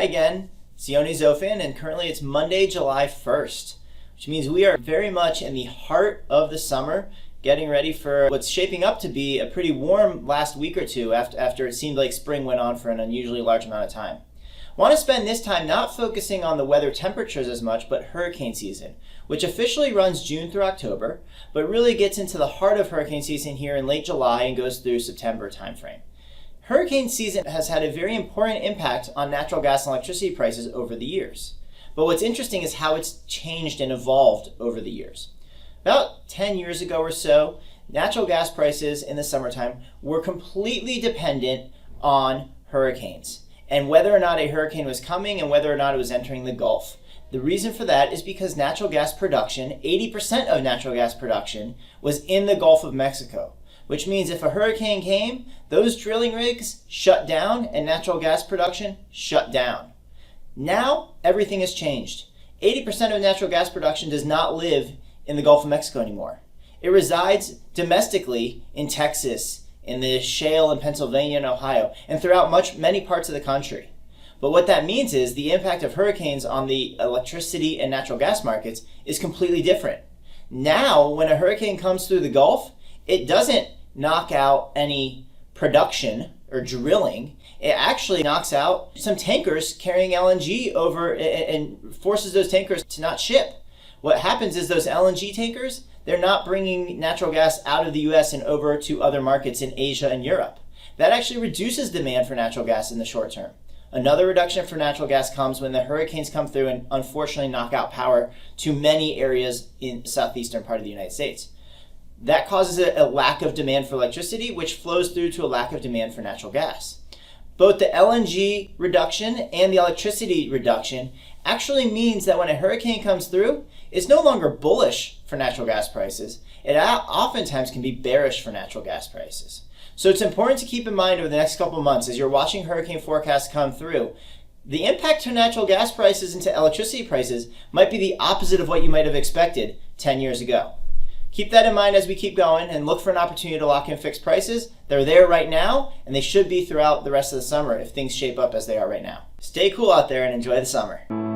Hi again, it's Yoni Zofan, and currently it's Monday, July 1st, which means we are very much in the heart of the summer, getting ready for what's shaping up to be a pretty warm last week or two after it seemed like spring went on for an unusually large amount of time. I want to spend this time not focusing on the weather temperatures as much, but hurricane season, which officially runs June through October, but really gets into the heart of hurricane season here in late July and goes through September timeframe. Hurricane season has had a very important impact on natural gas and electricity prices over the years. But what's interesting is how it's changed and evolved over the years. About 10 years ago or so, natural gas prices in the summertime were completely dependent on hurricanes and whether or not a hurricane was coming and whether or not it was entering the Gulf. The reason for that is because natural gas production, 80% of natural gas production, was in the Gulf of Mexico. Which means if a hurricane came, those drilling rigs shut down and natural gas production shut down. Now, everything has changed. 80% of natural gas production does not live in the Gulf of Mexico anymore. It resides domestically in Texas, in the shale in Pennsylvania and Ohio, and throughout many parts of the country. But what that means is the impact of hurricanes on the electricity and natural gas markets is completely different. Now, when a hurricane comes through the Gulf, it doesn't knock out any production or drilling. It actually knocks out some tankers carrying LNG over and forces those tankers to not ship. What happens is those LNG tankers, they're not bringing natural gas out of the US and over to other markets in Asia and Europe. That actually reduces demand for natural gas in the short term. Another reduction for natural gas comes when the hurricanes come through and unfortunately knock out power to many areas in the southeastern part of the United States. That causes a lack of demand for electricity, which flows through to a lack of demand for natural gas. Both the LNG reduction and the electricity reduction actually means that when a hurricane comes through, it's no longer bullish for natural gas prices. It oftentimes can be bearish for natural gas prices. So it's important to keep in mind over the next couple of months as you're watching hurricane forecasts come through, the impact to natural gas prices and to electricity prices might be the opposite of what you might have expected 10 years ago. Keep that in mind as we keep going and look for an opportunity to lock in fixed prices. They're there right now, and they should be throughout the rest of the summer if things shape up as they are right now. Stay cool out there and enjoy the summer.